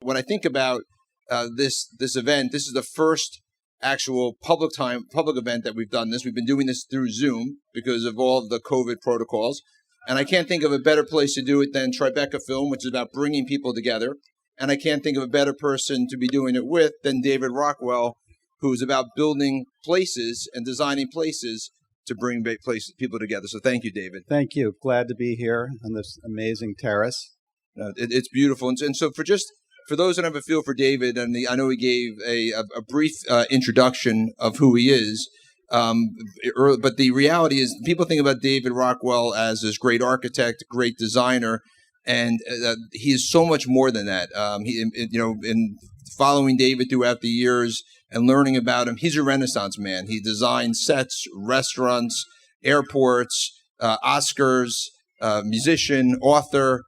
When I think about this event, this is the first actual public event that we've done this. We've been doing this through Zoom because of all of the COVID protocols. And I can't think of a better place to do it than Tribeca Film, which is about bringing people together. And I can't think of a better person to be doing it with than David Rockwell, who is about building places and designing places to bring people together. So thank you, David. Thank you. Glad to be here on this amazing terrace. It's beautiful. And so for those that have a feel for David, and I know he gave a brief introduction of who he is, but the reality is people think about David Rockwell as this great architect, great designer, and he is so much more than that. In following David throughout the years and learning about him, he's a Renaissance man. He designed sets, restaurants, airports, Oscars, musician, author.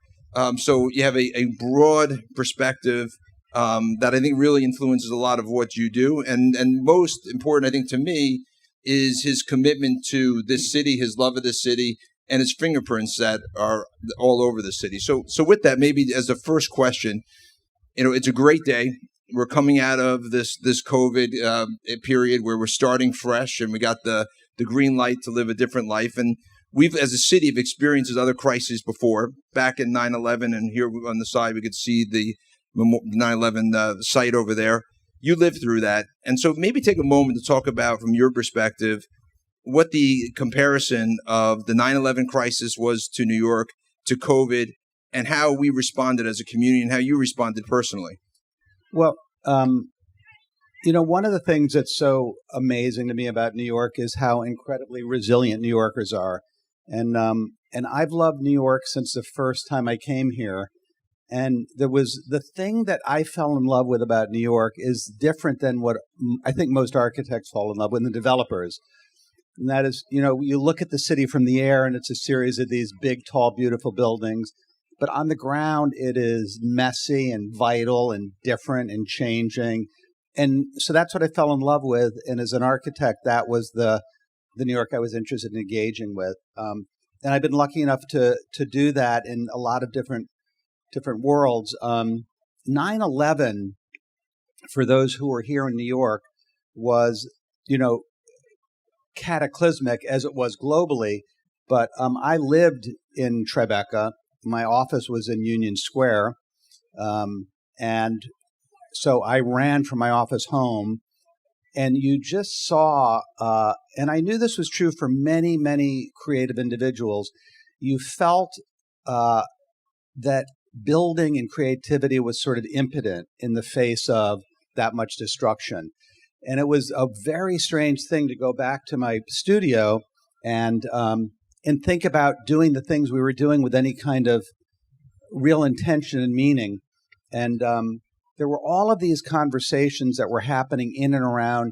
So you have a broad perspective that I think really influences a lot of what you do. And most important, I think, to me, is his commitment to this city, his love of this city, and his fingerprints that are all over the city. So with that, maybe as the first question, it's a great day. We're coming out of this COVID period where we're starting fresh, and we got the green light to live a different life. And we've, as a city, have experienced other crises before. Back in 9/11, and here on the side, we could see the 9/11 site over there. You lived through that. And so maybe take a moment to talk about, from your perspective, what the comparison of the 9/11 crisis was to New York, to COVID, and how we responded as a community and how you responded personally. Well, one of the things that's so amazing to me about New York is how incredibly resilient New Yorkers are. And I've loved New York since the first time I came here. And there was the thing that I fell in love with about New York is different than what I think most architects fall in love with, and the developers. And that is, you look at the city from the air and it's a series of these big, tall, beautiful buildings. But on the ground, it is messy and vital and different and changing. And so that's what I fell in love with. And as an architect, that was the New York I was interested in engaging with. And I've been lucky enough to do that in a lot of different worlds. 9/11, for those who were here in New York, was, cataclysmic as it was globally. But I lived in Tribeca. My office was in Union Square. And so I ran from my office home. And you just saw, and I knew this was true for many, many creative individuals, you felt that building and creativity was sort of impotent in the face of that much destruction. And it was a very strange thing to go back to my studio and think about doing the things we were doing with any kind of real intention and meaning. And there were all of these conversations that were happening in and around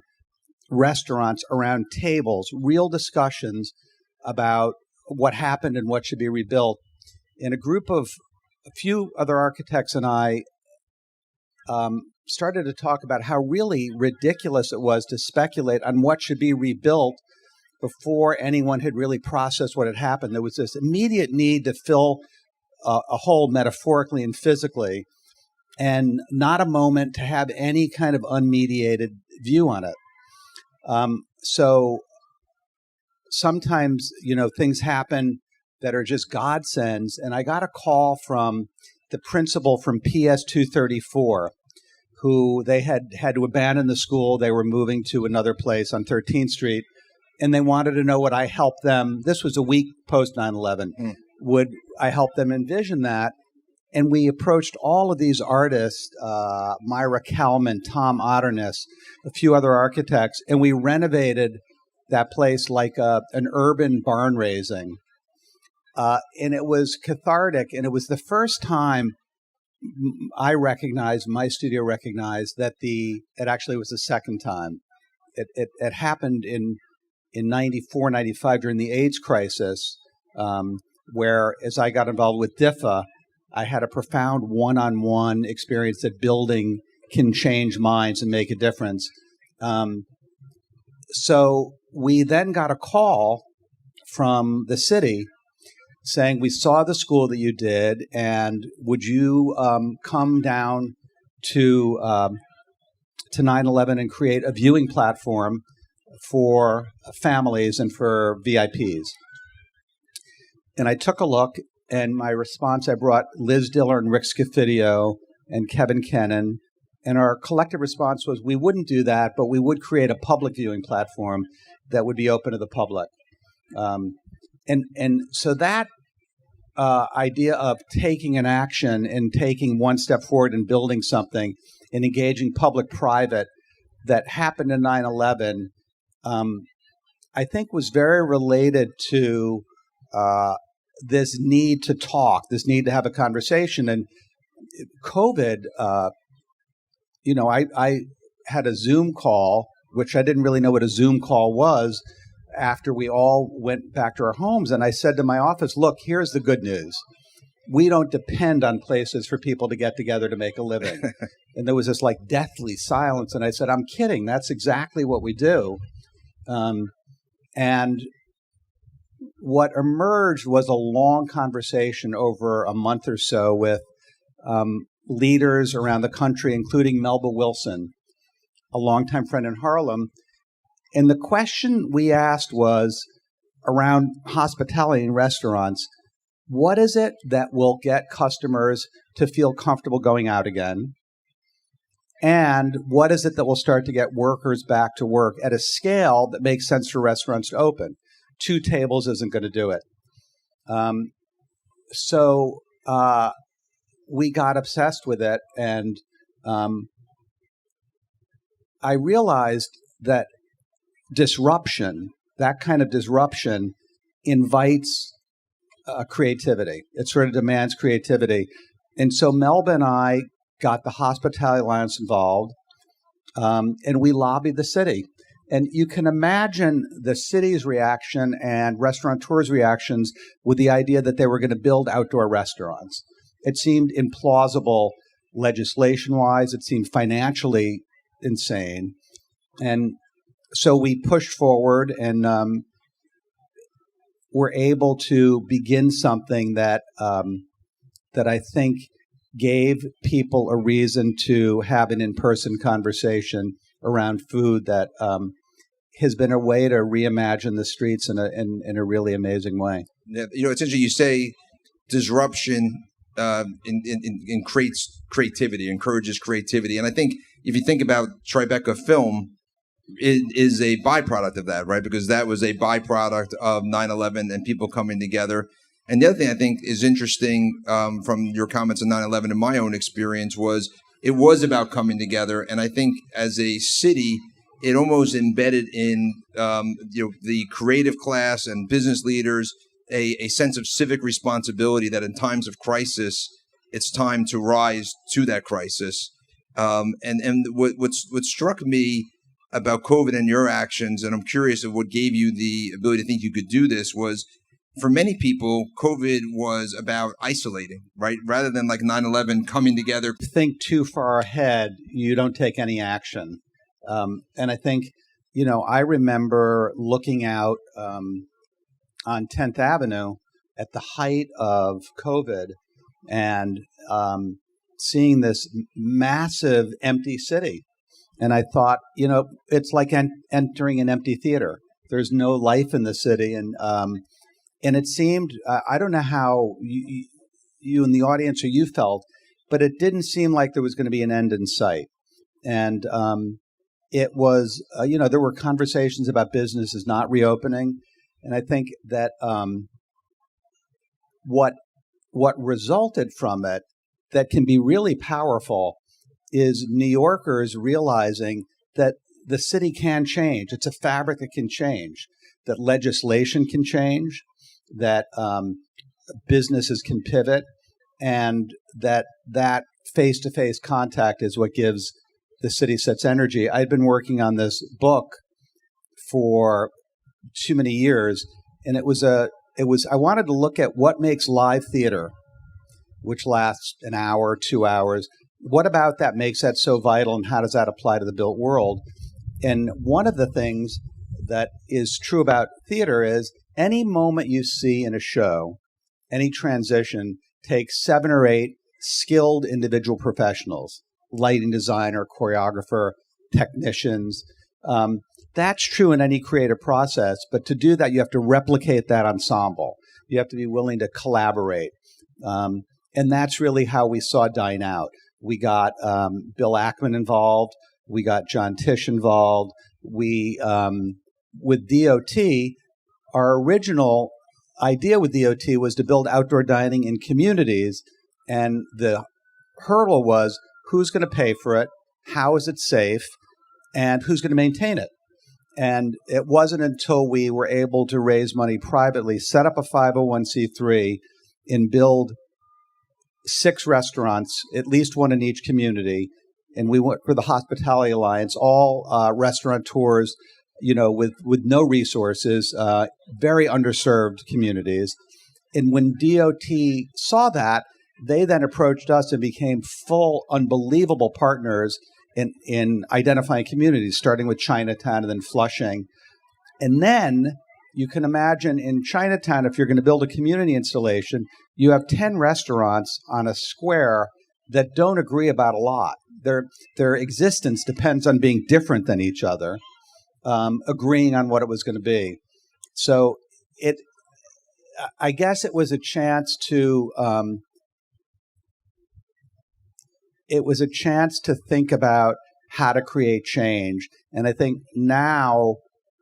restaurants, around tables, real discussions about what happened and what should be rebuilt. And a few other architects and I started to talk about how really ridiculous it was to speculate on what should be rebuilt before anyone had really processed what had happened. There was this immediate need to fill a hole metaphorically and physically, and not a moment to have any kind of unmediated view on it. So sometimes, things happen that are just godsends. And I got a call from the principal from PS 234, who they had to abandon the school. They were moving to another place on 13th Street, and they wanted to know would I help them. This was a week post 9/11. Would I help them envision that? And we approached all of these artists, Myra Kalman, Tom Otterness, a few other architects, and we renovated that place like an urban barn raising. And it was cathartic, and it was the first time my studio recognized that it actually was the second time. It happened in 94, 95 during the AIDS crisis, where as I got involved with DIFA, I had a profound one-on-one experience that building can change minds and make a difference. So we then got a call from the city saying, we saw the school that you did, and would you come down to 9/11 and create a viewing platform for families and for VIPs. And I took a look, and my response, I brought Liz Diller and Rick Scafidio and Kevin Kennan, and our collective response was we wouldn't do that, but we would create a public viewing platform that would be open to the public. And so that idea of taking an action and taking one step forward and building something and engaging public-private that happened in 9/11, I think was very related to this need to talk, this need to have a conversation. And COVID, I had a Zoom call, which I didn't really know what a Zoom call was, after we all went back to our homes. And I said to my office, look, here's the good news. We don't depend on places for people to get together to make a living. And there was this like deathly silence. And I said, I'm kidding. That's exactly what we do. And what emerged was a long conversation over a month or so with leaders around the country, including Melba Wilson, a longtime friend in Harlem. And the question we asked was around hospitality and restaurants, what is it that will get customers to feel comfortable going out again? And what is it that will start to get workers back to work at a scale that makes sense for restaurants to open? 2 tables isn't going to do it. So we got obsessed with it, and I realized that disruption, that kind of disruption, invites creativity. It sort of demands creativity. And so Melba and I got the Hospitality Alliance involved, and we lobbied the city. And you can imagine the city's reaction and restaurateurs' reactions with the idea that they were going to build outdoor restaurants. It seemed implausible legislation-wise. It seemed financially insane. And so we pushed forward and were able to begin something that that I think gave people a reason to have an in-person conversation around food that has been a way to reimagine the streets in a really amazing way. Yeah, it's interesting. You say disruption creates creativity, encourages creativity, and I think if you think about Tribeca Film, it is a byproduct of that, right? Because that was a byproduct of 9/11 and people coming together. And the other thing I think is interesting from your comments on 9/11 and my own experience was it was about coming together. And I think as a city, it almost embedded in the creative class and business leaders a sense of civic responsibility that in times of crisis, it's time to rise to that crisis. And what struck me about COVID and your actions, and I'm curious of what gave you the ability to think you could do this, was for many people, COVID was about isolating, right? Rather than like 9/11 coming together. Think too far ahead, you don't take any action. And I think, I remember looking out on 10th Avenue at the height of COVID and seeing this massive empty city. And I thought, it's like entering an empty theater. There's no life in the city. And it seemed, I don't know how you in the audience or you felt, but it didn't seem like there was going to be an end in sight. And it was, there were conversations about businesses not reopening. And I think that what resulted from it that can be really powerful is New Yorkers realizing that the city can change. It's a fabric that can change, that legislation can change, that businesses can pivot, and that face-to-face contact is what gives the city such energy. I'd been working on this book for too many years, and I wanted to look at what makes live theater, which lasts an hour, 2 hours. What about that makes that so vital, and how does that apply to the built world? And one of the things that is true about theater is any moment you see in a show, any transition, takes 7 or 8 skilled individual professionals, lighting designer, choreographer, technicians. That's true in any creative process, but to do that, you have to replicate that ensemble. You have to be willing to collaborate. And that's really how we saw Dine Out. We got Bill Ackman involved. We got John Tisch involved. We, with DOT, our original idea with DOT was to build outdoor dining in communities. And the hurdle was, who's going to pay for it? How is it safe? And who's going to maintain it? And it wasn't until we were able to raise money privately, set up a 501c3, and build 6 restaurants, at least one in each community. And we went for the Hospitality Alliance, all restaurateurs, with no resources, very underserved communities. And when DOT saw that, they then approached us and became full, unbelievable partners in identifying communities, starting with Chinatown and then Flushing. And then you can imagine in Chinatown, if you're going to build a community installation, you have 10 restaurants on a square that don't agree about a lot. Their existence depends on being different than each other, agreeing on what it was going to be. So I guess it was a chance to think about how to create change. And I think now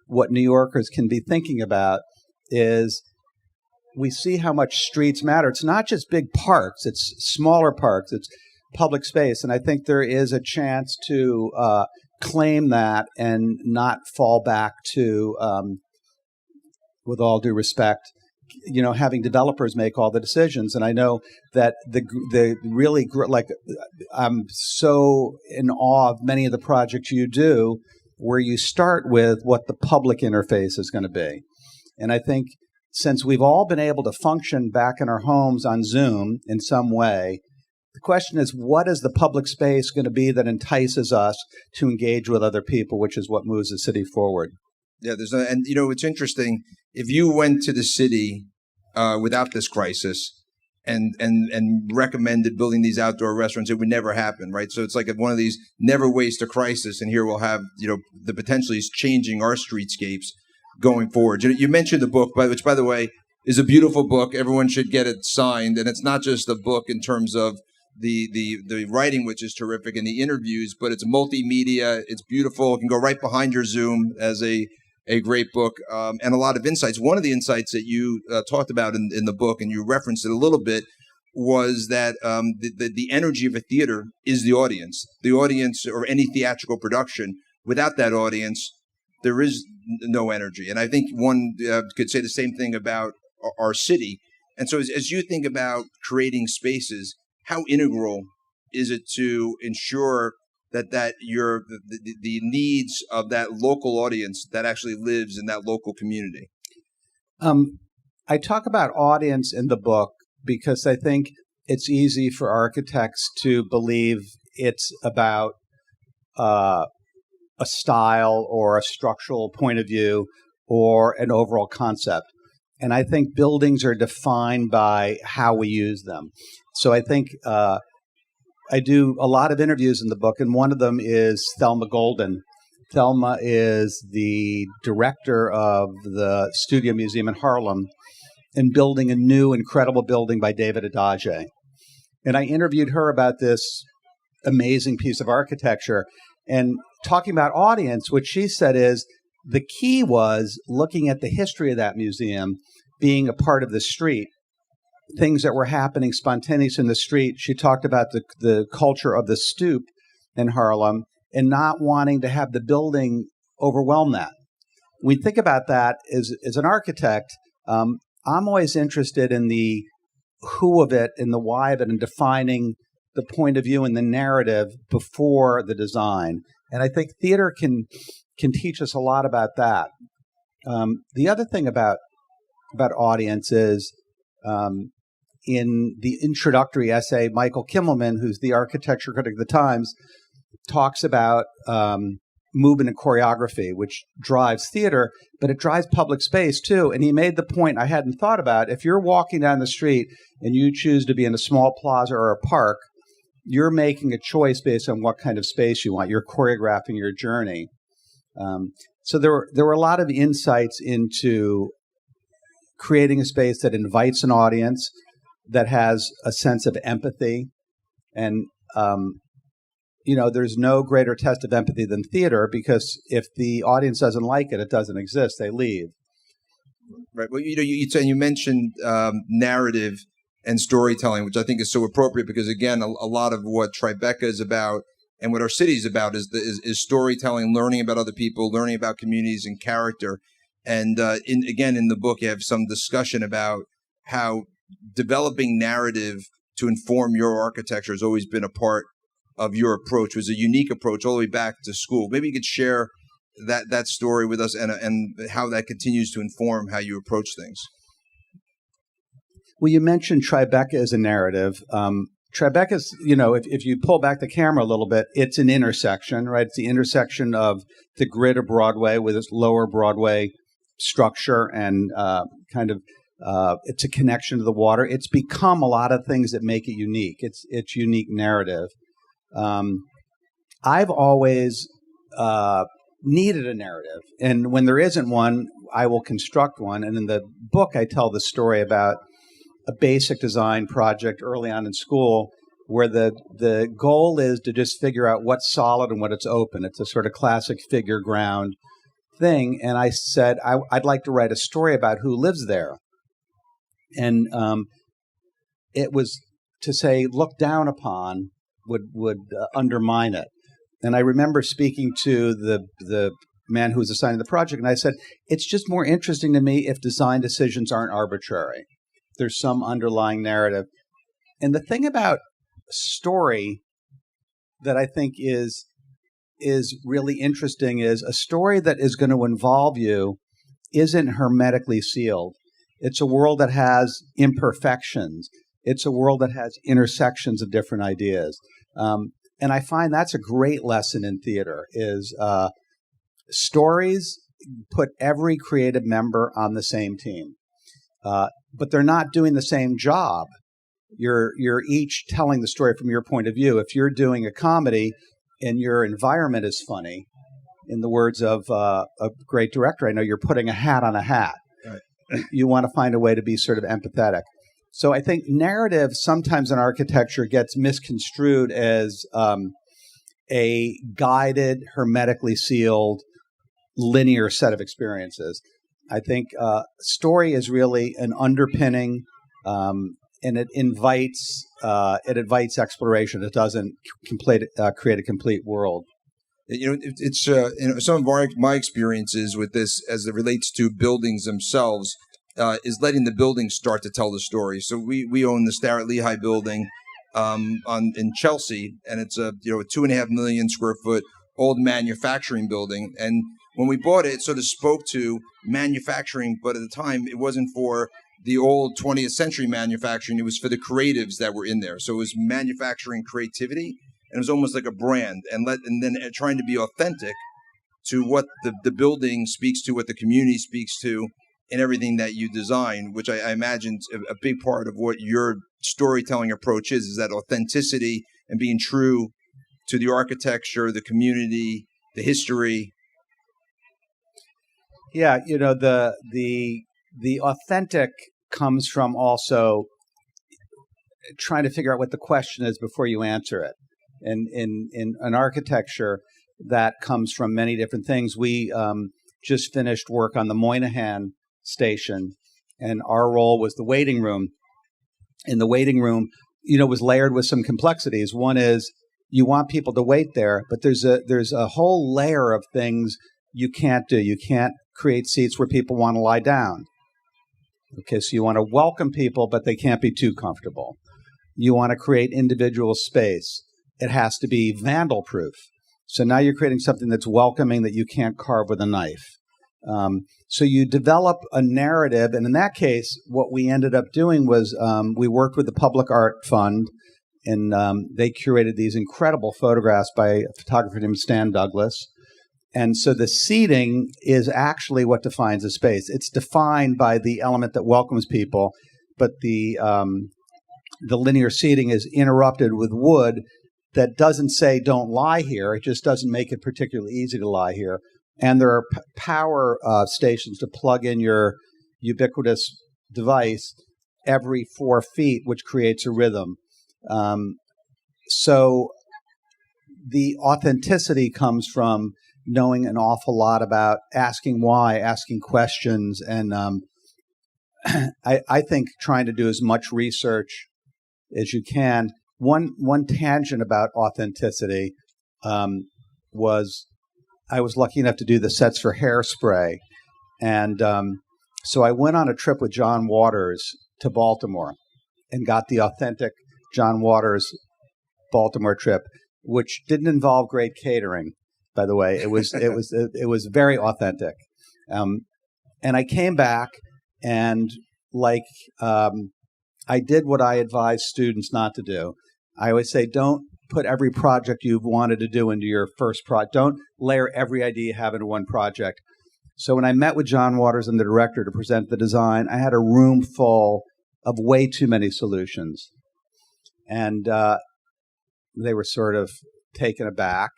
what New Yorkers can be thinking about is we see how much streets matter. It's not just big parks, it's smaller parks, it's public space. And I think there is a chance to claim that and not fall back to, with all due respect, having developers make all the decisions. And I know that the really, I'm so in awe of many of the projects you do where you start with what the public interface is going to be. And I think since we've all been able to function back in our homes on Zoom in some way, the question is, what is the public space going to be that entices us to engage with other people, which is what moves the city forward? Yeah, it's interesting. If you went to the city without this crisis and recommended building these outdoor restaurants, it would never happen, right? So it's like one of these never waste a crisis, and here we'll have the potentially is changing our streetscapes going forward. You mentioned the book, which by the way is a beautiful book. Everyone should get it signed, and it's not just a book in terms of the writing, which is terrific, and the interviews, but it's multimedia. It's beautiful. It can go right behind your Zoom as a great book, and a lot of insights. One of the insights that you talked about in the book, and you referenced it a little bit, was that the energy of a theater is the audience. The audience, or any theatrical production, without that audience, there is no energy. And I think one could say the same thing about our city. And so as you think about creating spaces, how integral is it to ensure that the needs of that local audience that actually lives in that local community? I talk about audience in the book because I think it's easy for architects to believe it's about a style or a structural point of view or an overall concept. And I think buildings are defined by how we use them. So I think I do a lot of interviews in the book, and one of them is Thelma Golden. Thelma is the director of the Studio Museum in Harlem and building a new incredible building by David Adage. And I interviewed her about this amazing piece of architecture and talking about audience. What she said is the key was looking at the history of that museum being a part of the street, things that were happening spontaneous in the street. She talked about the culture of the stoop in Harlem and not wanting to have the building overwhelm that. We think about that as an architect. I'm always interested in the who of it and the why of it and defining the point of view and the narrative before the design. And I think theater can teach us a lot about that. The other thing about audience is in the introductory essay, Michael Kimmelman, who's the architecture critic of the Times, talks about movement and choreography, which drives theater, but it drives public space too. And he made the point I hadn't thought about. If you're walking down the street and you choose to be in a small plaza or a park, you're making a choice based on what kind of space you want. You're choreographing your journey. So there were a lot of insights into creating a space that invites an audience, that has a sense of empathy. And, there's no greater test of empathy than theater, because if the audience doesn't like it, it doesn't exist. They leave. Right. Well, you mentioned narrative and storytelling, which I think is so appropriate because, again, a lot of what Tribeca is about and what our city is about is storytelling, learning about other people, learning about communities and character. And in the book, you have some discussion about how developing narrative to inform your architecture has always been a part of your approach. It was a unique approach all the way back to school. Maybe you could share that story with us and how that continues to inform how you approach things. Well, you mentioned Tribeca as a narrative. Tribeca's, if you pull back the camera a little bit, it's an intersection, right? It's the intersection of the grid of Broadway with its lower Broadway structure and it's a connection to the water. It's become a lot of things that make it unique. It's unique narrative. I've always needed a narrative, and when there isn't one, I will construct one. And in the book, I tell the story about a basic design project early on in school where the goal is to just figure out what's solid and what it's open. It's a sort of classic figure ground thing. And I said, I'd like to write a story about who lives there. And it was to say, look down upon would undermine it. And I remember speaking to the man who was assigning the project, and I said, it's just more interesting to me if design decisions aren't arbitrary. There's some underlying narrative. And the thing about story that I think is really interesting is a story that is going to involve you isn't hermetically sealed. It's a world that has imperfections. It's a world that has intersections of different ideas. And I find that's a great lesson in theater is stories put every creative member on the same team. But they're not doing the same job. You're each telling the story from your point of view. If you're doing a comedy and your environment is funny, in the words of a great director I know, you're putting a hat on a hat. Right. You want to find a way to be sort of empathetic. So I think narrative sometimes in architecture gets misconstrued as a guided, hermetically sealed, linear set of experiences. I think story is really an underpinning, and it invites exploration. It doesn't create a complete world. It's some of my experiences with this as it relates to buildings themselves is letting the buildings start to tell the story. So we own the Starrett Lehigh building in Chelsea, and it's a 2.5 million square foot old manufacturing building. And when we bought it, it sort of spoke to manufacturing, but at the time it wasn't for the old 20th century manufacturing. It was for the creatives that were in there. So it was manufacturing creativity, and it was almost like a brand, and then trying to be authentic to what the building speaks to, what the community speaks to, and everything that you design, which I imagine a big part of what your storytelling approach is that authenticity and being true to the architecture, the community, the history. Yeah, the authentic comes from also trying to figure out what the question is before you answer it. And in an architecture, that comes from many different things. We just finished work on the Moynihan station, and our role was the waiting room. In the waiting room, was layered with some complexities. One is you want people to wait there, but there's a whole layer of things you can't do. You can't create seats where people want to lie down. Okay, so you want to welcome people, but they can't be too comfortable. You want to create individual space. It has to be vandal-proof. So now you're creating something that's welcoming that you can't carve with a knife. So you develop a narrative, and in that case, what we ended up doing was we worked with the Public Art Fund, and they curated these incredible photographs by a photographer named Stan Douglas. And so the seating is actually what defines a space. It's defined by the element that welcomes people, but the the linear seating is interrupted with wood that doesn't say don't lie here. It just doesn't make it particularly easy to lie here. And there are power stations to plug in your ubiquitous device every 4 feet, which creates a rhythm. So the authenticity comes from knowing an awful lot about asking why, asking questions, and I think trying to do as much research as you can. One tangent about authenticity was I was lucky enough to do the sets for Hairspray, and so I went on a trip with John Waters to Baltimore and got the authentic John Waters Baltimore trip, which didn't involve great catering, by the way. It was very authentic, and I came back and I did what I advise students not to do. I always say, don't put every project you've wanted to do into your first project. Don't layer every idea you have into one project. So when I met with John Waters and the director to present the design, I had a room full of way too many solutions. And they were sort of taken aback.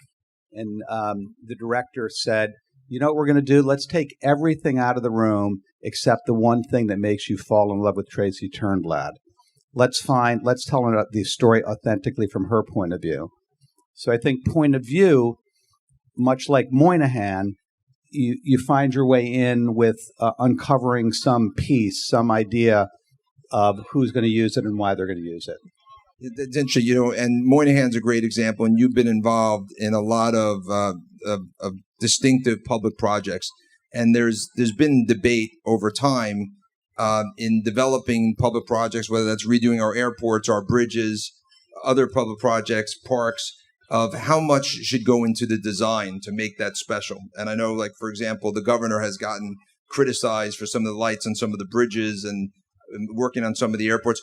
And the director said, you know what we're going to do? Let's take everything out of the room except the one thing that makes you fall in love with Tracy Turnblad. Let's tell the story authentically from her point of view. So I think point of view, much like Moynihan, you find your way in with uncovering some piece, some idea of who's going to use it and why they're going to use it. It's interesting, and Moynihan's a great example, and you've been involved in a lot of distinctive public projects. And there's been debate over time in developing public projects, whether that's redoing our airports, our bridges, other public projects, parks, of how much should go into the design to make that special. And I know, like, for example, the governor has gotten criticized for some of the lights on some of the bridges and working on some of the airports.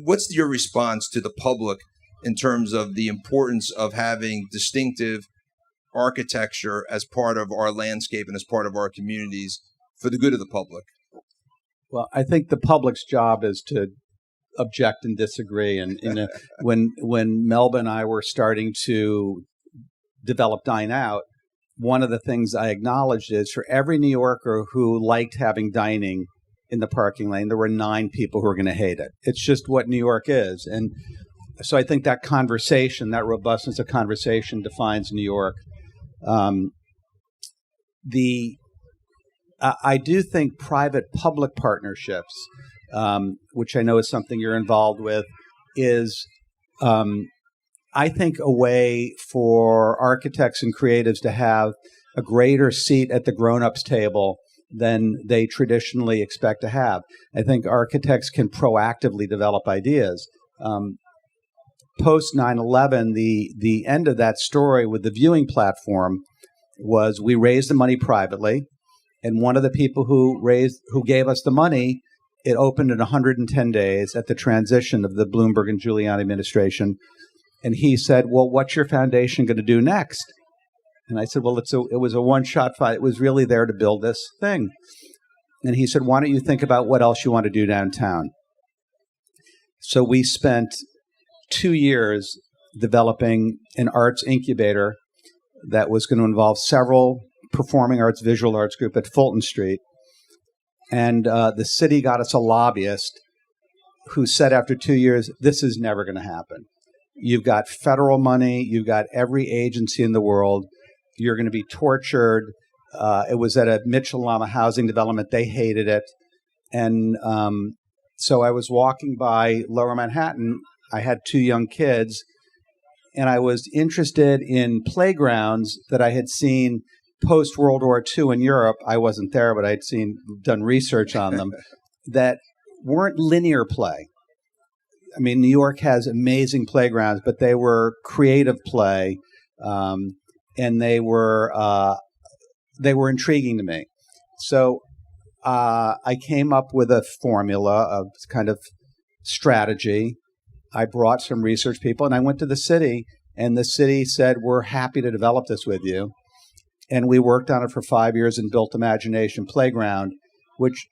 What's your response to the public in terms of the importance of having distinctive architecture as part of our landscape and as part of our communities for the good of the public? Well, I think the public's job is to object and disagree. And when Melba and I were starting to develop Dine Out, one of the things I acknowledged is for every New Yorker who liked having dining in the parking lane, there were 9 people who were going to hate it. It's just what New York is. And so I think that conversation, that robustness of conversation defines New York. I do think private-public partnerships, which I know is something you're involved with, is, I think, a way for architects and creatives to have a greater seat at the grown-ups table than they traditionally expect to have. I think architects can proactively develop ideas. Post 9/11, the end of that story with the viewing platform was we raised the money privately, and one of the people who gave us the money, it opened in 110 days at the transition of the Bloomberg and Giuliani administration, and he said, "Well, what's your foundation going to do next?" And I said, "Well, it was a one-shot fight. It was really there to build this thing." And he said, "Why don't you think about what else you want to do downtown?" So we spent 2 years developing an arts incubator that was going to involve several performing arts, visual arts group at Fulton Street. And the city got us a lobbyist who said after 2 years, this is never going to happen. You've got federal money. You've got every agency in the world. You're going to be tortured. It was at a Mitchell-Lama housing development. They hated it. And so I was walking by Lower Manhattan. I had 2 young kids, and I was interested in playgrounds that I had seen post-World War II in Europe. I wasn't there, but I'd done research on them that weren't linear play. I mean, New York has amazing playgrounds, but they were creative play, and they were intriguing to me. So I came up with a formula of kind of strategy. I brought some research people, and I went to the city, and the city said, "We're happy to develop this with you." And we worked on it for 5 years and built Imagination Playground, which,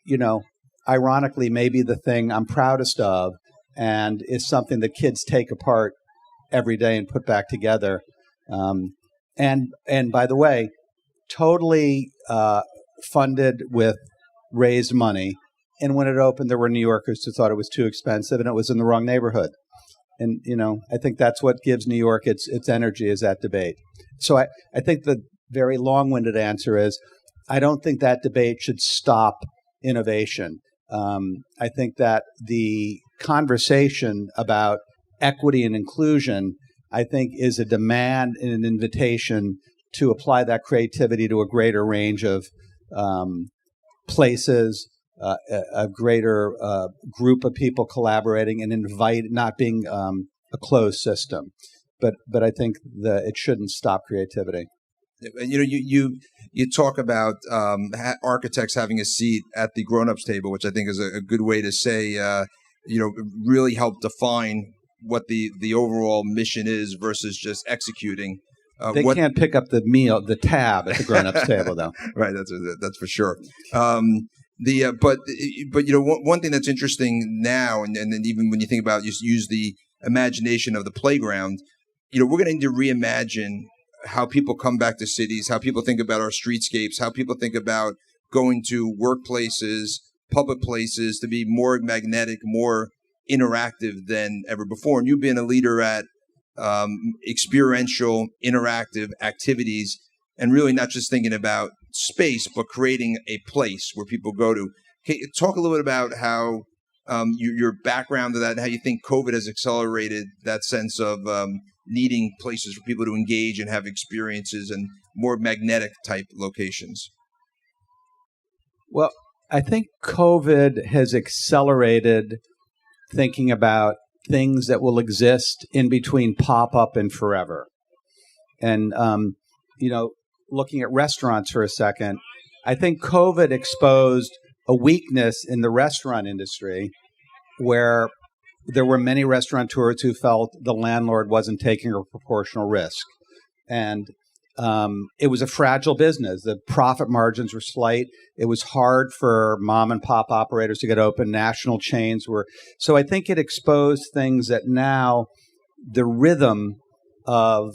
ironically, may be the thing I'm proudest of and is something that kids take apart every day and put back together. And by the way, totally funded with raised money. And when it opened, there were New Yorkers who thought it was too expensive and it was in the wrong neighborhood. And, I think that's what gives New York its energy, is that debate. So I think the very long-winded answer is, I don't think that debate should stop innovation. I think that the conversation about equity and inclusion, I think, is a demand and an invitation to apply that creativity to a greater range of places, a greater group of people collaborating, and not being a closed system. But I think that it shouldn't stop creativity. And you talk about architects having a seat at the grown-ups table, which I think is a good way to say, really help define what the overall mission is versus just executing. They can't pick up the tab at the grown-ups table, though. Right, that's for sure. But one thing that's interesting now, and then even when you think about use the imagination of the playground, we're going to need to reimagine how people come back to cities, how people think about our streetscapes, how people think about going to workplaces, public places, to be more magnetic, more interactive than ever before. And you've been a leader at experiential, interactive activities, and really not just thinking about space, but creating a place where people go to. Can you talk a little bit about how your background to that, and how you think COVID has accelerated that sense of needing places for people to engage and have experiences and more magnetic type locations? Well, I think COVID has accelerated thinking about things that will exist in between pop-up and forever. And, looking at restaurants for a second, I think COVID exposed a weakness in the restaurant industry where there were many restaurateurs who felt the landlord wasn't taking a proportional risk. And it was a fragile business. The profit margins were slight. It was hard for mom and pop operators to get open. National chains were. So I think it exposed things that now the rhythm of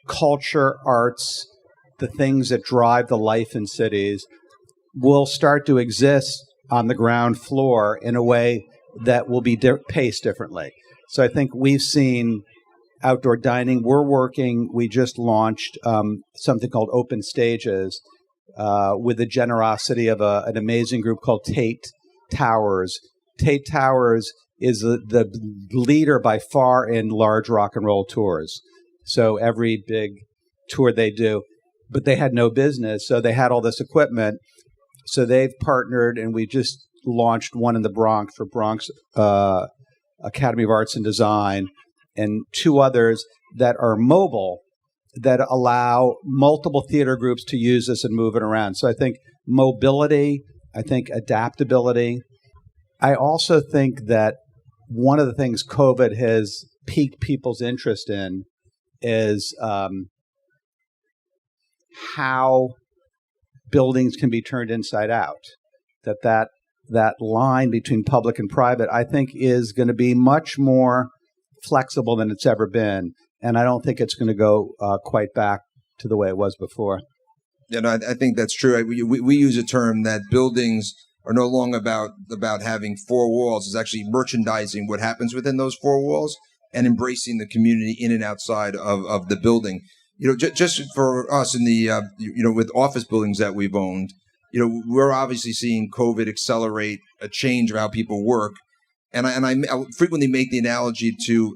culture, arts, the things that drive the life in cities will start to exist on the ground floor in a way that will be paced differently. So I think we've seen outdoor dining. We just launched something called Open Stages with the generosity of an amazing group called Tate Towers. Tate Towers is the leader by far in large rock and roll tours. So every big tour they do, but they had no business, so they had all this equipment. So they've partnered, and we just launched one in the Bronx for Bronx Academy of Arts and Design, and two others that are mobile that allow multiple theater groups to use this and move it around. So I think mobility, I think adaptability. I also think that one of the things COVID has piqued people's interest in is how buildings can be turned inside out. That line between public and private, I think, is going to be much more flexible than it's ever been, and I don't think it's going to go quite back to the way it was before. Yeah, no, I think that's true. We use a term that buildings are no longer about having four walls. It's actually merchandising what happens within those four walls and embracing the community in and outside of the building. Just for us in the with office buildings that we've owned, we're obviously seeing COVID accelerate a change of how people work. And I frequently make the analogy to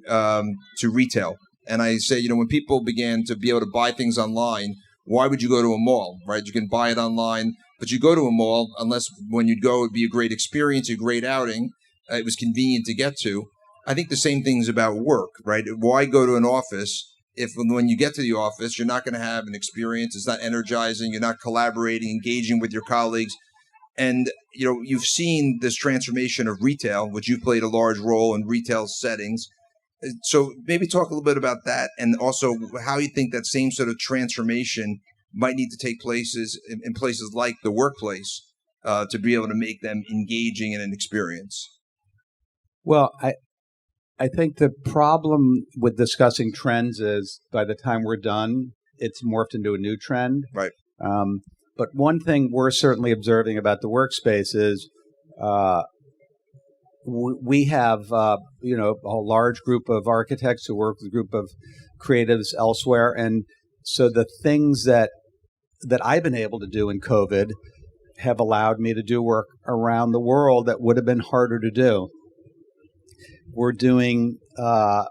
retail. And I say, when people began to be able to buy things online, why would you go to a mall, right? You can buy it online, but you go to a mall unless when you'd go, it'd be a great experience, a great outing. It was convenient to get to. I think the same thing is about work, right? Why go to an office if when you get to the office, you're not going to have an experience? It's not energizing. You're not collaborating, engaging with your colleagues. And, you've seen this transformation of retail, which you played a large role in retail settings. So maybe talk a little bit about that, and also how you think that same sort of transformation might need to take places in places like the workplace to be able to make them engaging in an experience. Well, I think the problem with discussing trends is by the time we're done, it's morphed into a new trend. Right. But one thing we're certainly observing about the workspace is we have a large group of architects who work with a group of creatives elsewhere, and so the things that I've been able to do in COVID have allowed me to do work around the world that would have been harder to do. We're doing a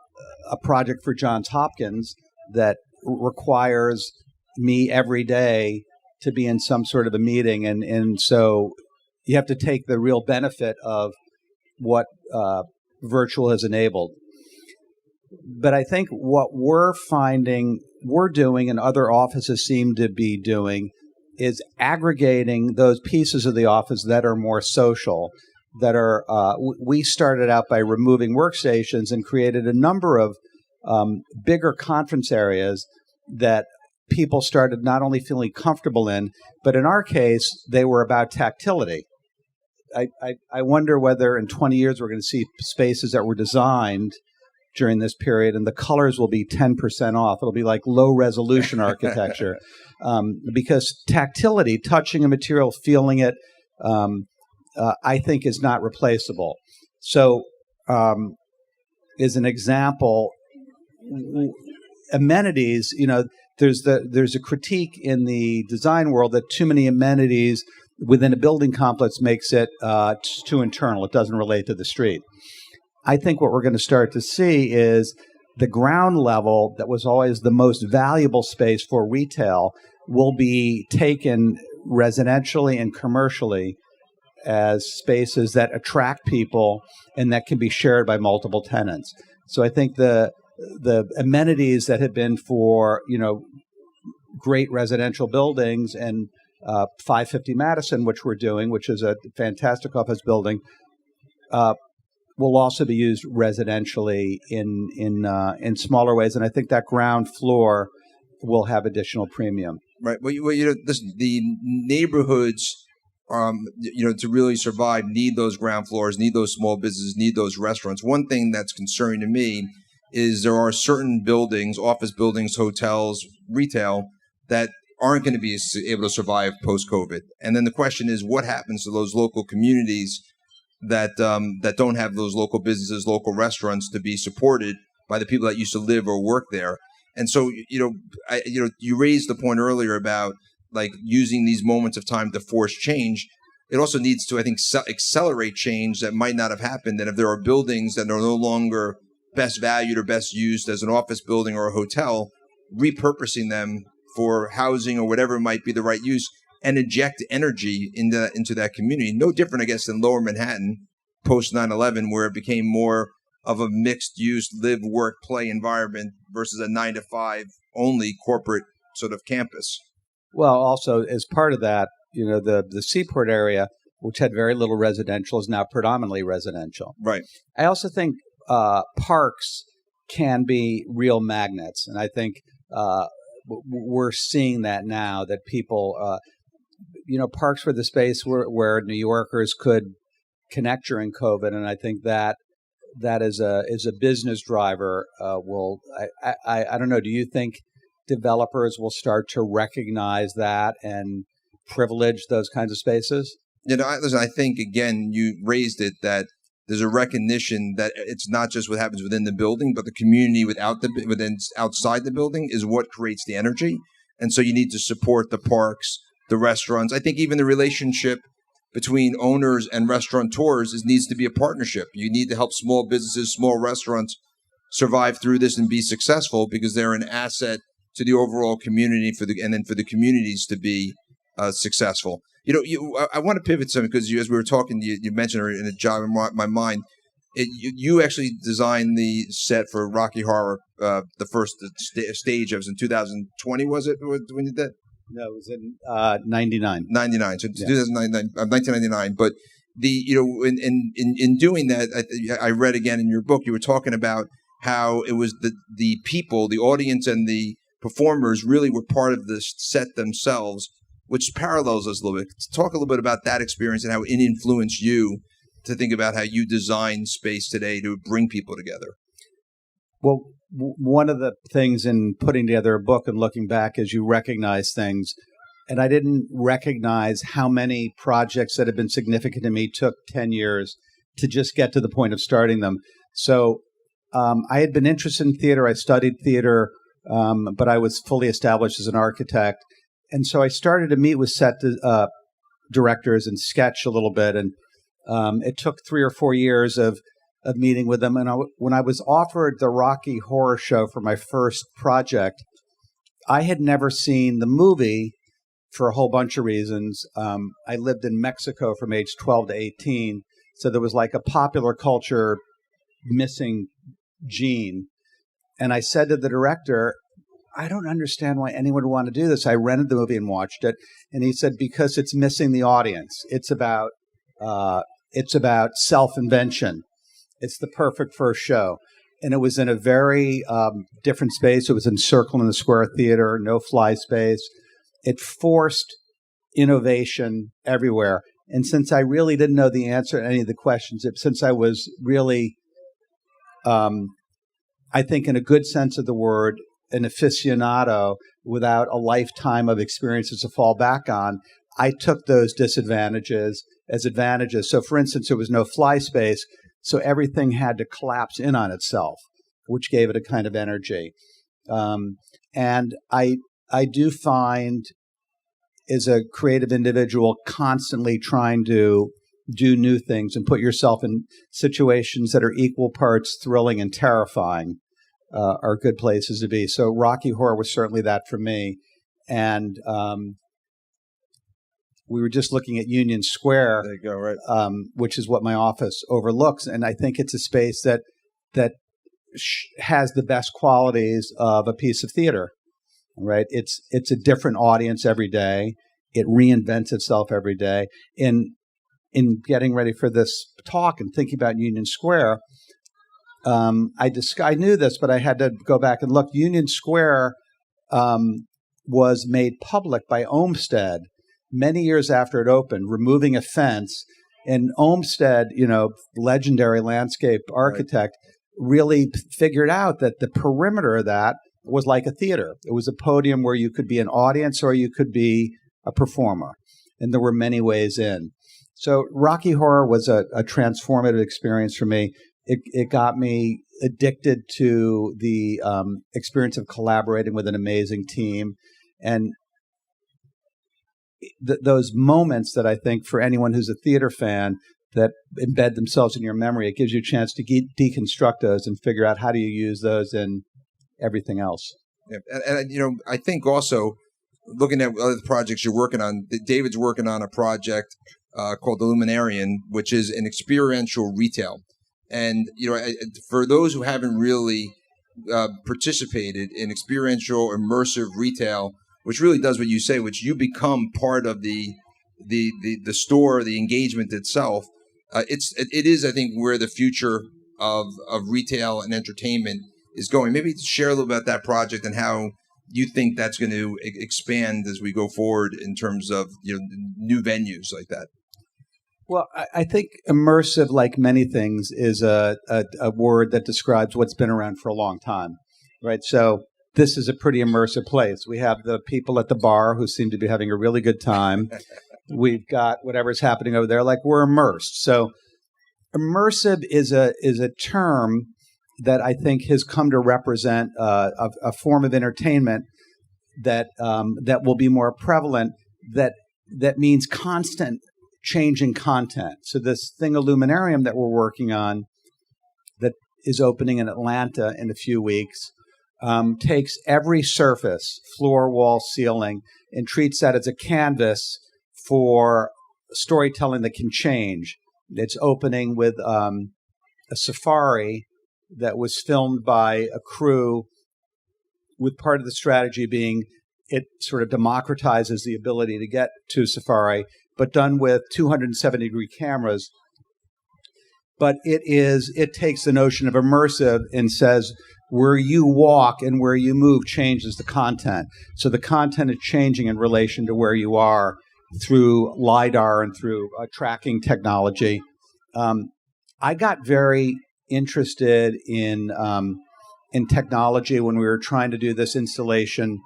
project for Johns Hopkins that requires me every day to be in some sort of a meeting, and so you have to take the real benefit of what virtual has enabled. But I think what we're finding we're doing and other offices seem to be doing is aggregating those pieces of the office that are more social, that are, we started out by removing workstations and created a number of bigger conference areas that people started not only feeling comfortable in, but in our case, they were about tactility. I wonder whether in 20 years we're going to see spaces that were designed during this period and the colors will be 10% off. It'll be like low resolution architecture because tactility, touching a material, feeling it, I think is not replaceable. So as an example, amenities, there's a critique in the design world that too many amenities within a building complex makes it too internal. It doesn't relate to the street. I think what we're going to start to see is the ground level that was always the most valuable space for retail will be taken residentially and commercially as spaces that attract people and that can be shared by multiple tenants. So I think the amenities that have been for, great residential buildings and 550 Madison, which we're doing, which is a fantastic office building, will also be used residentially in smaller ways, and I think that ground floor will have additional premium. Right. Well, the neighborhoods, to really survive, need those ground floors, need those small businesses, need those restaurants. One thing that's concerning to me is there are certain buildings, office buildings, hotels, retail, that aren't going to be able to survive post-COVID. And then the question is, what happens to those local communities that don't have those local businesses, local restaurants to be supported by the people that used to live or work there? And so, you raised the point earlier about like using these moments of time to force change. It also needs to, I think, accelerate change that might not have happened. And if there are buildings that are no longer best valued or best used as an office building or a hotel, repurposing them for housing or whatever might be the right use, and inject energy into that community. No different, I guess, than Lower Manhattan post 9/11, where it became more of a mixed-use live, work, play environment versus a 9-to-5 only corporate sort of campus. Well, also as part of that, the Seaport area, which had very little residential, is now predominantly residential. Right. I also think parks can be real magnets, and I think we're seeing that now, that people, parks were the space where New Yorkers could connect during COVID, and I think that is a business driver. I don't know. Do you think developers will start to recognize that and privilege those kinds of spaces? Listen, I think, again, you raised it, that there's a recognition that it's not just what happens within the building, but the community outside the building is what creates the energy. And so you need to support the parks, the restaurants. I think even the relationship between owners and restaurateurs needs to be a partnership. You need to help small businesses, small restaurants survive through this and be successful, because they're an asset to the overall community and then for the communities to be successful. I want to pivot some, because as we were talking, you mentioned it, and it jogged in my mind. You actually designed the set for Rocky Horror, the first stage. It was in 2020, was it, when you did that? No, it was in 99. 99, so Yes. 1999. But in doing that, I read again in your book, you were talking about how it was the people, the audience, and the performers really were part of the set themselves, which parallels us a little bit. Talk a little bit about that experience and how it influenced you to think about how you design space today to bring people together? Well, one of the things in putting together a book and looking back is you recognize things. And I didn't recognize how many projects that have been significant to me took 10 years to just get to the point of starting them. So I had been interested in theater. I studied theater, but I was fully established as an architect. And so I started to meet with set directors and sketch a little bit. And it took 3 or 4 years of meeting with them. And when I was offered the Rocky Horror Show for my first project, I had never seen the movie for a whole bunch of reasons. I lived in Mexico from age 12 to 18, so there was like a popular culture missing gene. And I said to the director, I don't understand why anyone would want to do this. I rented the movie and watched it. And he said, because it's missing the audience. It's about self-invention. It's the perfect first show. And it was in a very different space. It was in Circle in the Square Theater, no fly space. It forced innovation everywhere. And since I really didn't know the answer to any of the questions, since I was really, I think in a good sense of the word, an aficionado without a lifetime of experiences to fall back on, I took those disadvantages as advantages. So for instance, there was no fly space, so everything had to collapse in on itself, which gave it a kind of energy. And I do find, as a creative individual, constantly trying to do new things and put yourself in situations that are equal parts thrilling and terrifying are good places to be. So Rocky Horror was certainly that for me. And we were just looking at Union Square, There you go, right. which is what my office overlooks. And I think it's a space that has the best qualities of a piece of theater. Right, it's a different audience every day. It reinvents itself every day. In getting ready for this talk and thinking about Union Square, I knew this, but I had to go back and look. Union Square was made public by Olmsted many years after it opened, removing a fence. And Olmsted, legendary landscape architect, really figured out that the perimeter of that was like a theater. It was a podium where you could be an audience or you could be a performer. And there were many ways in. So Rocky Horror was a transformative experience for me. It got me addicted to the experience of collaborating with an amazing team. And those moments that I think for anyone who's a theater fan that embed themselves in your memory, it gives you a chance to deconstruct those and figure out how do you use those in everything else. Yeah. And I think also looking at other projects you're working on, David's working on a project called the Luminarian, which is an experiential retail. And, for those who haven't really participated in experiential, immersive retail, which really does what you say, which you become part of the store, the engagement itself. It is, I think, where the future of retail and entertainment is going. Maybe share a little about that project and how you think that's going to expand as we go forward in terms of new venues like that. Well, I think immersive, like many things, is a word that describes what's been around for a long time, right? So this is a pretty immersive place. We have the people at the bar who seem to be having a really good time. We've got whatever's happening over there, like we're immersed. So immersive is a term that I think has come to represent a form of entertainment that will be more prevalent. That means constant changing content. So this thing, Illuminarium, that we're working on, that is opening in Atlanta in a few weeks, takes every surface, floor, wall, ceiling, and treats that as a canvas for storytelling that can change. It's opening with a safari that was filmed by a crew, with part of the strategy being it sort of democratizes the ability to get to safari, but done with 270-degree cameras. But it takes the notion of immersive and says where you walk and where you move changes the content. So the content is changing in relation to where you are through LiDAR and through tracking technology. I got very interested in technology when we were trying to do this installation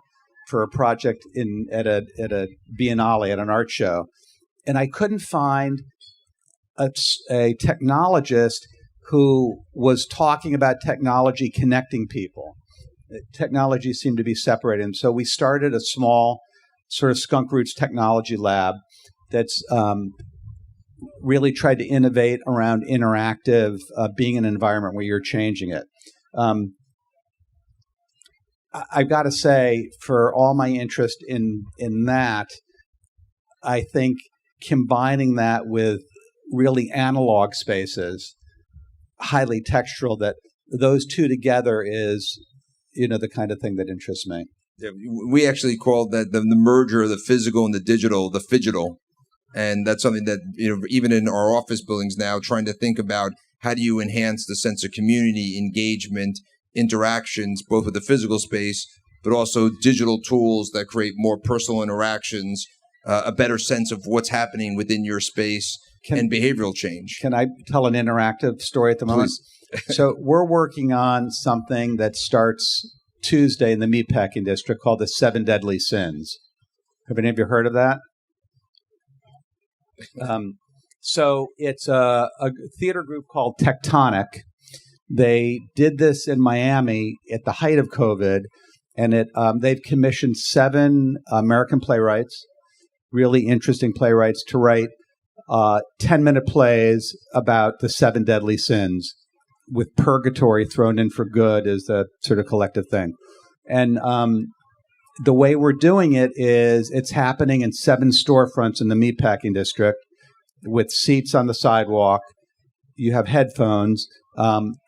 for a project at a biennale, at an art show, and I couldn't find a technologist who was talking about technology connecting people. Technology seemed to be separated, and so we started a small sort of Skunk Roots technology lab that's really tried to innovate around interactive, being in an environment where you're changing it. I've got to say, for all my interest in that, I think combining that with really analog spaces, highly textural, that those two together is, the kind of thing that interests me. Yeah, we actually called that the merger of the physical and the digital, the phygital. And that's something that, even in our office buildings now, trying to think about how do you enhance the sense of community, engagement, interactions, both with the physical space, but also digital tools that create more personal interactions, a better sense of what's happening within your space, and behavioral change. Can I tell an interactive story at the moment? Please. So we're working on something that starts Tuesday in the Meatpacking District called the 7 Deadly Sins. Have any of you heard of that? So it's a theater group called Tectonic. They did this in Miami at the height of COVID, and they've commissioned 7 American playwrights, really interesting playwrights, to write 10-minute plays about the 7 deadly sins, with purgatory thrown in for good as the sort of collective thing. And the way we're doing it is it's happening in 7 storefronts in the Meatpacking District with seats on the sidewalk. You have headphones,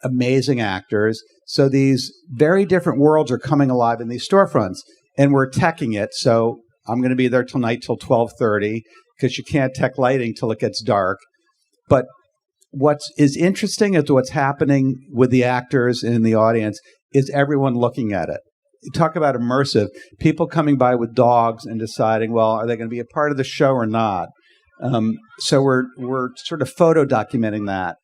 amazing actors. So these very different worlds are coming alive in these storefronts, and we're teching it. So I'm going to be there tonight till 12:30 because you can't tech lighting till it gets dark. But what is interesting is what's happening with the actors and in the audience is everyone looking at it. You talk about immersive, people coming by with dogs and deciding, well, are they going to be a part of the show or not? So we're sort of photo documenting that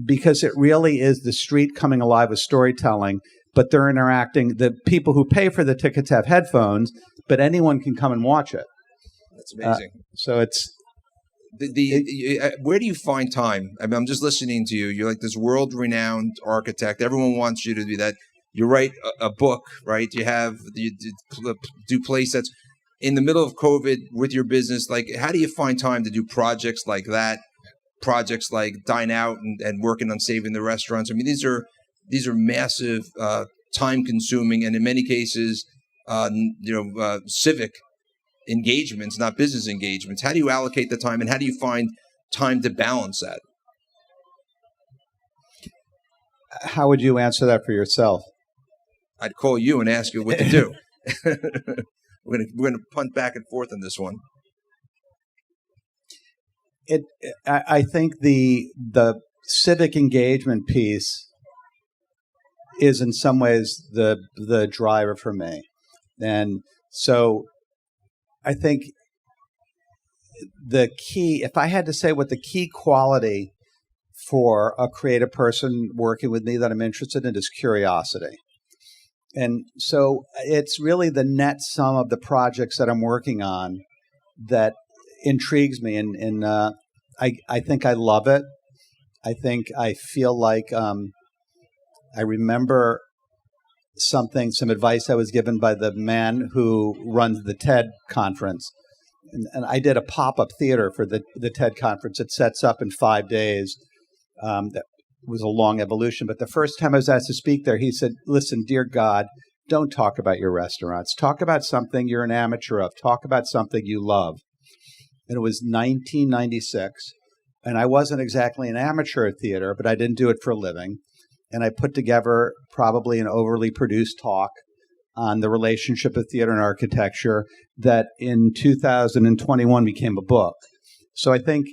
because it really is the street coming alive with storytelling, but they're interacting. The people who pay for the tickets have headphones, but anyone can come and watch it. That's amazing. So it's... where do you find time? I mean, I'm just listening to you. You're like this world-renowned architect. Everyone wants you to do that. You write a book, right? You do play sets. In the middle of COVID with your business, like, how do you find time to do projects like that? Projects like Dine Out and working on saving the restaurants. I mean, these are massive, time-consuming, and in many cases, civic engagements, not business engagements. How do you allocate the time, and how do you find time to balance that? How would you answer that for yourself? I'd call you and ask you what to do. We're gonna punt back and forth on this one. I think the civic engagement piece is in some ways the driver for me, and so I think the key, if I had to say what the key quality for a creative person working with me that I'm interested in, is curiosity. And so it's really the net sum of the projects that I'm working on that intrigues me. And I think I love it. I think I feel like I remember some advice I was given by the man who runs the TED conference. And I did a pop-up theater for the TED conference. It sets up in 5 days. That was a long evolution. But the first time I was asked to speak there, he said, listen, dear God, don't talk about your restaurants. Talk about something you're an amateur of. Talk about something you love. And it was 1996. And I wasn't exactly an amateur at theater, but I didn't do it for a living. And I put together probably an overly produced talk on the relationship of theater and architecture that in 2021 became a book. So I think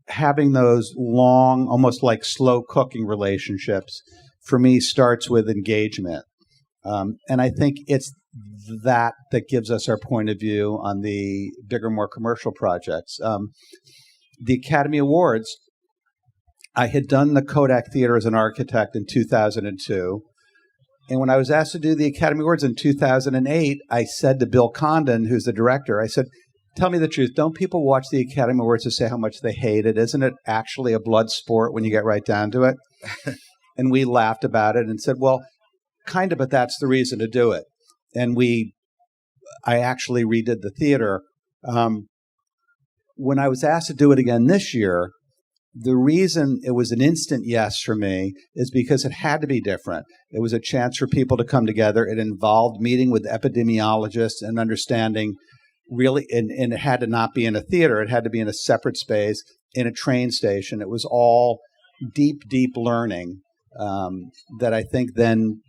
having those long, almost like slow cooking relationships, for me, starts with engagement. And I think it's that gives us our point of view on the bigger, more commercial projects. the Academy Awards, I had done the Kodak Theater as an architect in 2002. And when I was asked to do the Academy Awards in 2008, I said to Bill Condon, who's the director, I said, tell me the truth. Don't people watch the Academy Awards to say how much they hate it? Isn't it actually a blood sport when you get right down to it? And we laughed about it and said, well, kind of, but that's the reason to do it. And I actually redid the theater. When I was asked to do it again this year, the reason it was an instant yes for me is because it had to be different. It was a chance for people to come together. It involved meeting with epidemiologists and understanding really, and it had to not be in a theater. It had to be in a separate space, in a train station. It was all deep, deep learning that I think then,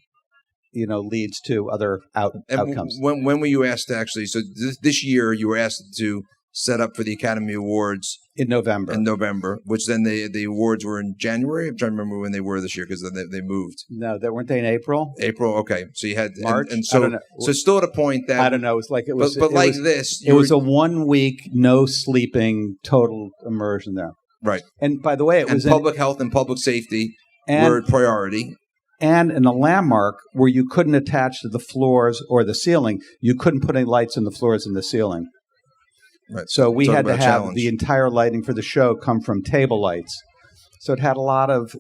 leads to other outcomes. When were you asked to actually, so this year you were asked to set up for the Academy Awards in November, which then the awards were in January. I'm trying to remember when they were this year because they moved. No, weren't they in April? April, okay. So you had March, and so I don't know. So still at a point that I don't know. It was like it was, but it like was, this, it was a 1 week no sleeping total immersion there. Right. And by the way, it was public health and public safety were a priority. And in a landmark where you couldn't attach to the floors or the ceiling, you couldn't put any lights in the floors and the ceiling. Right. So we had to have challenge. the entire lighting for the show come from table lights. So it had a lot of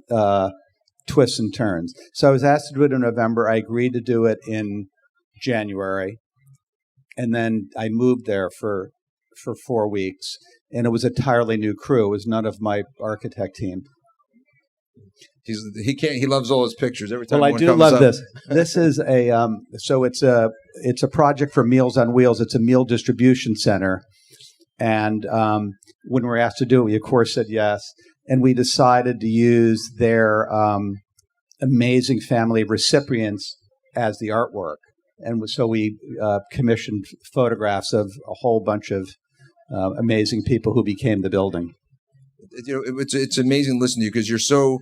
twists and turns. So I was asked to do it in November. I agreed to do it in January. And then I moved there for 4 weeks. And it was a entirely new crew. It was none of my architect team. He loves all his pictures every time. Well, I do love this. This is so it's a project for Meals on Wheels. It's a meal distribution center, and when we were asked to do it, we of course said yes, and we decided to use their amazing family of recipients as the artwork, and so we commissioned photographs of a whole bunch of amazing people who became the building. It's amazing to listen to you because you're so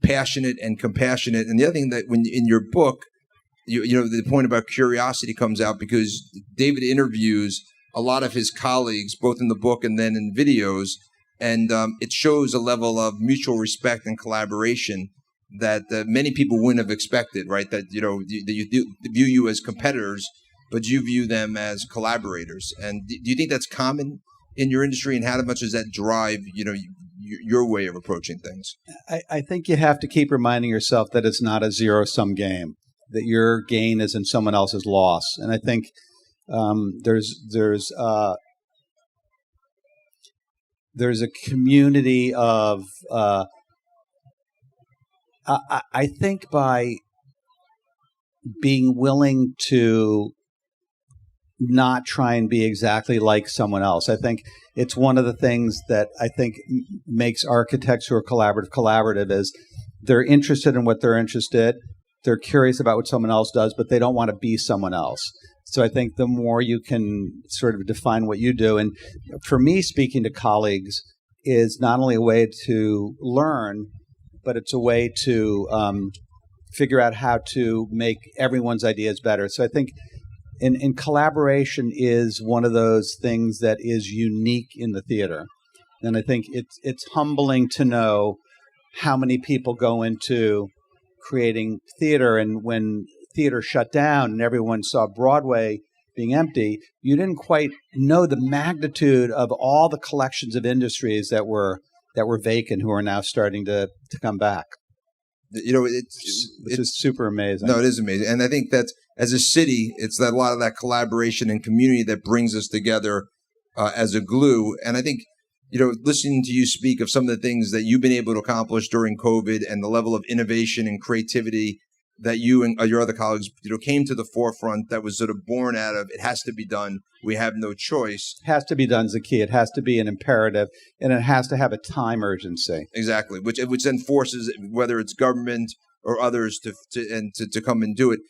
passionate and compassionate. And the other thing that when in your book, the point about curiosity comes out because David interviews a lot of his colleagues, both in the book and then in videos, and it shows a level of mutual respect and collaboration that many people wouldn't have expected, right? That you view you as competitors, but you view them as collaborators. And do you think that's common in your industry, and how much does that drive your way of approaching things? I think you have to keep reminding yourself that it's not a zero-sum game, that your gain is in someone else's loss. And I think there's a community of I think by being willing to not try and be exactly like someone else. I think it's one of the things that I think makes architects who are collaborative is they're interested in what they're interested. They're curious about what someone else does, but they don't want to be someone else. So I think the more you can sort of define what you do, and for me, speaking to colleagues is not only a way to learn, but it's a way to figure out how to make everyone's ideas better. So I think in collaboration is one of those things that is unique in the theater. And I think it's humbling to know how many people go into creating theater. And when theater shut down and everyone saw Broadway being empty, you didn't quite know the magnitude of all the collections of industries that were vacant who are now starting to come back. It's super amazing. No, it is amazing. And I think that as a city, it's that a lot of that collaboration and community that brings us together as a glue. And I think, listening to you speak of some of the things that you've been able to accomplish during COVID and the level of innovation and creativity that you and your other colleagues, came to the forefront, that was sort of born out of, it has to be done. We have no choice. It has to be done is the key. It has to be an imperative, and it has to have a time urgency. Exactly, which then forces, whether it's government or others, to come and do it.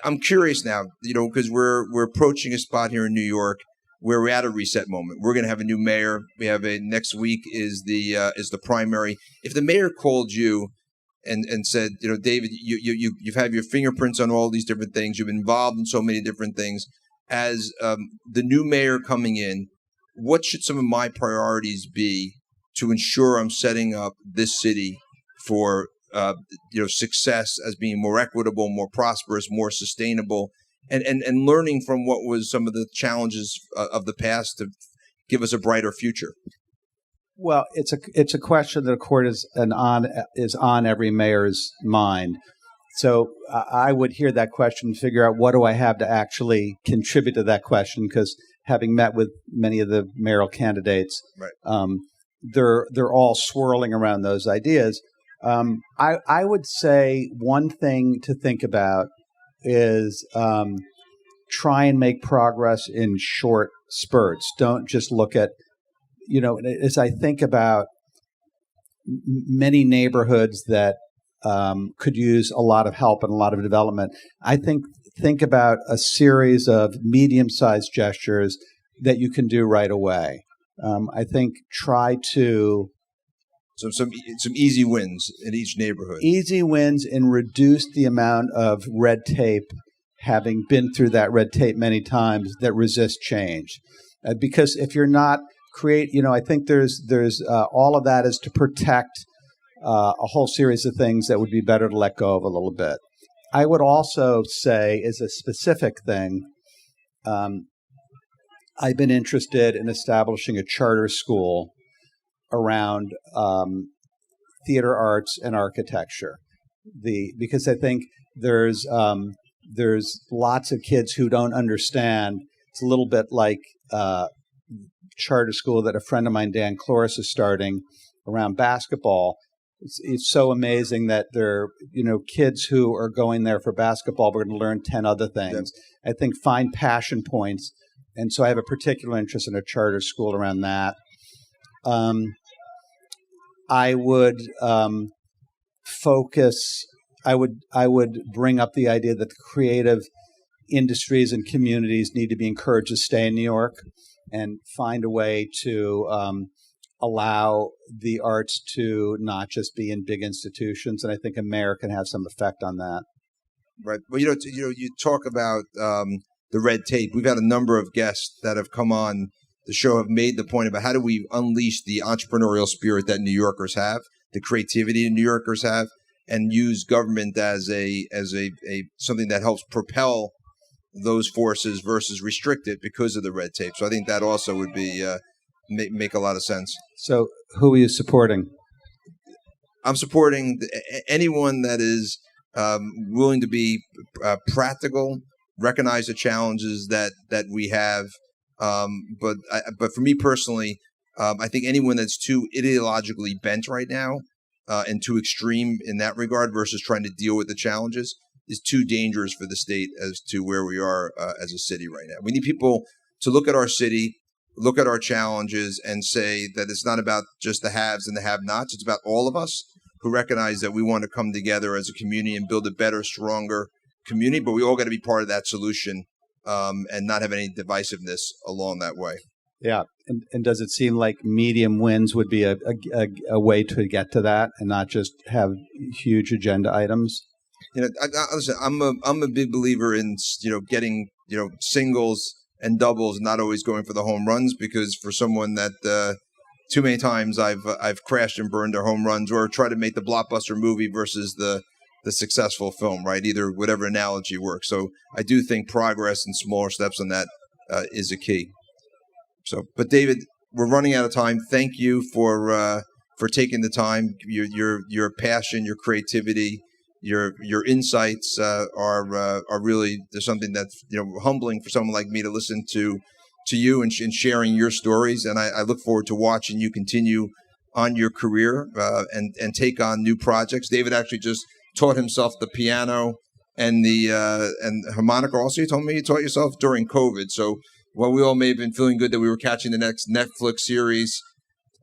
I'm curious now, because we're approaching a spot here in New York where we're at a reset moment. We're going to have a new mayor. We have next week is the primary. If the mayor called you and said, David, you've had your fingerprints on all these different things. You've been involved in so many different things. As the new mayor coming in, what should some of my priorities be to ensure I'm setting up this city for success as being more equitable, more prosperous, more sustainable, and learning from what was some of the challenges of the past to give us a brighter future? Well, it's a question that, of course, is on every mayor's mind. So I would hear that question and figure out what do I have to actually contribute to that question, because having met with many of the mayoral candidates, right. They're all swirling around those ideas. I would say one thing to think about is try and make progress in short spurts. Don't just look at, as I think about many neighborhoods that could use a lot of help and a lot of development, I think about a series of medium-sized gestures that you can do right away. I think try to... So some easy wins in each neighborhood. Easy wins and reduce the amount of red tape, having been through that red tape many times, that resist change. Because if you're not I think there's all of that is to protect a whole series of things that would be better to let go of a little bit. I would also say, as a specific thing, I've been interested in establishing a charter school around theater arts and architecture. Because I think there's lots of kids who don't understand. It's a little bit like charter school that a friend of mine, Dan Cloris, is starting around basketball. It's so amazing that they're, kids who are going there for basketball, we're going to learn 10 other things. Yep. I think find passion points. And so I have a particular interest in a charter school around that. I would I would bring up the idea that the creative industries and communities need to be encouraged to stay in New York and find a way to allow the arts to not just be in big institutions. And I think a mayor can have some effect on that. Right. Well, you talk about the red tape. We've had a number of guests that have come on the show have made the point about how do we unleash the entrepreneurial spirit that New Yorkers have, the creativity New Yorkers have, and use government as a something that helps propel those forces versus restrict it because of the red tape. So I think that also would be make a lot of sense. So who are you supporting? I'm supporting anyone that is willing to be practical, recognize the challenges that we have. But for me personally, I think anyone that's too ideologically bent right now and too extreme in that regard versus trying to deal with the challenges is too dangerous for the state as to where we are as a city right now. We need people to look at our city, look at our challenges, and say that it's not about just the haves and the have-nots. It's about all of us who recognize that we want to come together as a community and build a better, stronger community, but we all got to be part of that solution and not have any divisiveness along that way. Yeah. And does it seem like medium wins would be a way to get to that and not just have huge agenda items? Listen, I'm a big believer in, getting, singles and doubles, not always going for the home runs, because for someone that too many times I've crashed and burned their home runs or tried to make the blockbuster movie versus the successful film, right? Either whatever analogy works. So I do think progress and smaller steps on that is a key. So, but David, we're running out of time. Thank you for taking the time. Your passion, your creativity, your insights are really, there's something that's humbling for someone like me to listen to you and sharing your stories. And I look forward to watching you continue on your career and take on new projects. David actually just taught himself the piano and the harmonica. Also, you told me you taught yourself during COVID. So while we all may have been feeling good that we were catching the next Netflix series,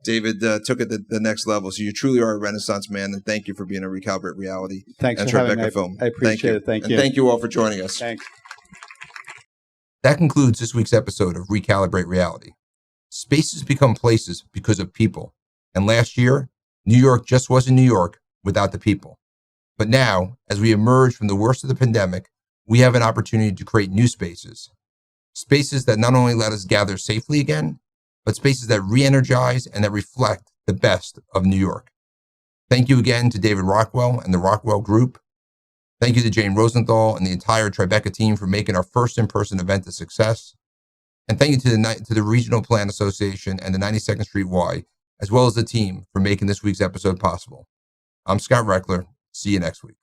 David took it to the next level. So you truly are a Renaissance man, and thank you for being a Recalibrate Reality. Thanks for having me. Film. I appreciate it. Thank you. And thank you all for joining us. Thanks. That concludes this week's episode of Recalibrate Reality. Spaces become places because of people. And last year, New York just wasn't New York without the people. But now, as we emerge from the worst of the pandemic, we have an opportunity to create new spaces. Spaces that not only let us gather safely again, but spaces that re-energize and that reflect the best of New York. Thank you again to David Rockwell and the Rockwell Group. Thank you to Jane Rosenthal and the entire Tribeca team for making our first in-person event a success. And thank you to the Regional Plan Association and the 92nd Street Y, as well as the team for making this week's episode possible. I'm Scott Rechler. See you next week.